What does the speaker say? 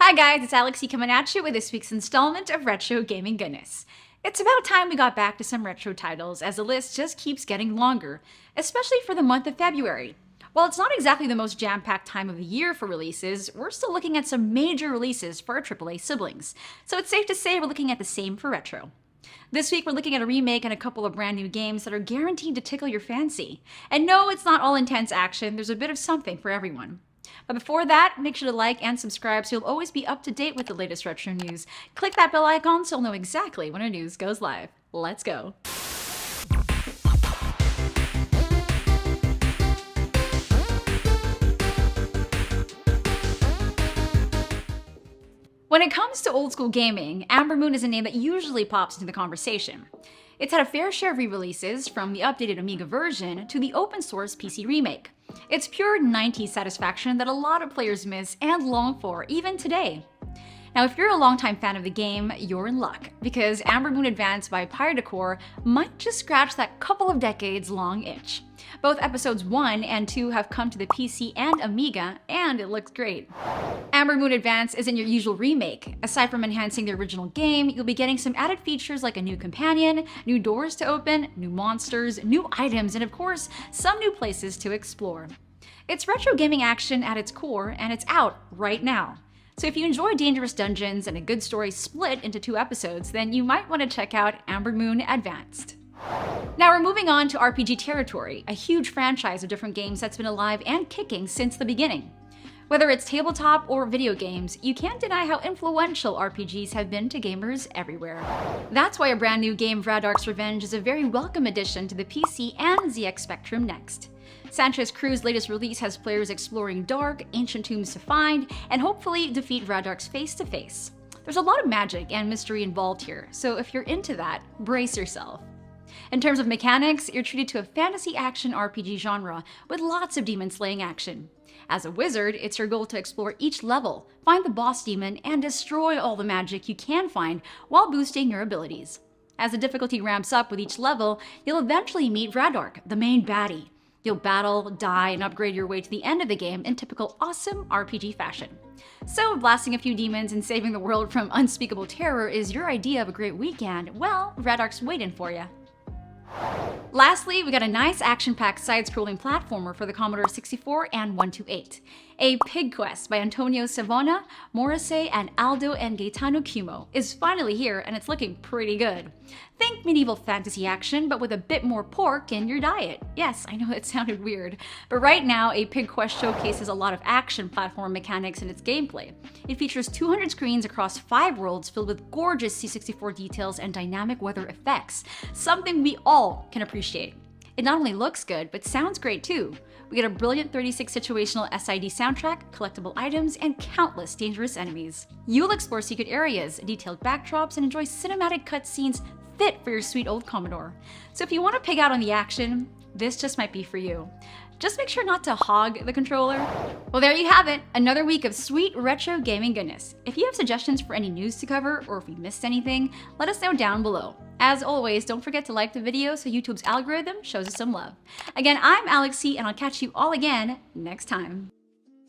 Hi guys, it's Alexi coming at you with this week's installment of Retro Gaming Goodness. It's about time we got back to some retro titles, as the list just keeps getting longer, especially for the month of February. While it's not exactly the most jam-packed time of the year for releases, we're still looking at some major releases for our AAA siblings, so it's safe to say we're looking at the same for retro. This week we're looking at a remake and a couple of brand new games that are guaranteed to tickle your fancy. And no, it's not all intense action, there's a bit of something for everyone. But before that, make sure to like and subscribe so you'll always be up to date with the latest retro news. Click that bell icon so you'll know exactly when our news goes live. Let's go. When it comes to old school gaming, Ambermoon is a name that usually pops into the conversation. It's had a fair share of re-releases, from the updated Amiga version to the open source PC remake. It's pure 90s satisfaction that a lot of players miss and long for, even today. Now, if you're a longtime fan of the game, you're in luck, because Ambermoon Advanced by Pyrodecor might just scratch that couple of decades long itch. Both episodes 1 and 2 have come to the PC and Amiga, and it looks great. Ambermoon Advanced isn't your usual remake. Aside from enhancing the original game, you'll be getting some added features like a new companion, new doors to open, new monsters, new items, and of course, some new places to explore. It's retro gaming action at its core, and it's out right now. So if you enjoy dangerous dungeons and a good story split into 2 episodes, then you might want to check out Ambermoon Advanced. Now we're moving on to RPG territory, a huge franchise of different games that's been alive and kicking since the beginning. Whether it's tabletop or video games, you can't deny how influential RPGs have been to gamers everywhere. That's why a brand new game, Vradarks Revenge, is a very welcome addition to the PC and ZX Spectrum next. Sanchez Crew's latest release has players exploring dark, ancient tombs to find, and hopefully defeat Vradarks face to face. There's a lot of magic and mystery involved here, so if you're into that, brace yourself. In terms of mechanics, you're treated to a fantasy action RPG genre with lots of demon slaying action. As a wizard, it's your goal to explore each level, find the boss demon, and destroy all the magic you can find while boosting your abilities. As the difficulty ramps up with each level, you'll eventually meet Vradark, the main baddie. You'll battle, die, and upgrade your way to the end of the game in typical awesome RPG fashion. So blasting a few demons and saving the world from unspeakable terror is your idea of a great weekend, well, Vradark's waiting for you. Lastly, we got a nice action-packed side-scrolling platformer for the Commodore 64 and 128. A Pig Quest by Antonio Savona, Morrissey, and Aldo and Gaetano Cuomo is finally here, and it's looking pretty good. Think medieval fantasy action, but with a bit more pork in your diet. Yes, I know it sounded weird, but right now, A Pig Quest showcases a lot of action platform mechanics in its gameplay. It features 200 screens across 5 worlds filled with gorgeous C64 details and dynamic weather effects, something we all can appreciate. It not only looks good, but sounds great too. We get a brilliant 36 situational SID soundtrack, collectible items, and countless dangerous enemies. You'll explore secret areas, detailed backdrops, and enjoy cinematic cutscenes fit for your sweet old Commodore. So if you want to pig out on the action, this just might be for you. Just make sure not to hog the controller. Well, there you have it, another week of sweet retro gaming goodness. If you have suggestions for any news to cover, or if we missed anything, let us know down below. As always, don't forget to like the video so YouTube's algorithm shows us some love. Again, I'm Alexi, and I'll catch you all again next time.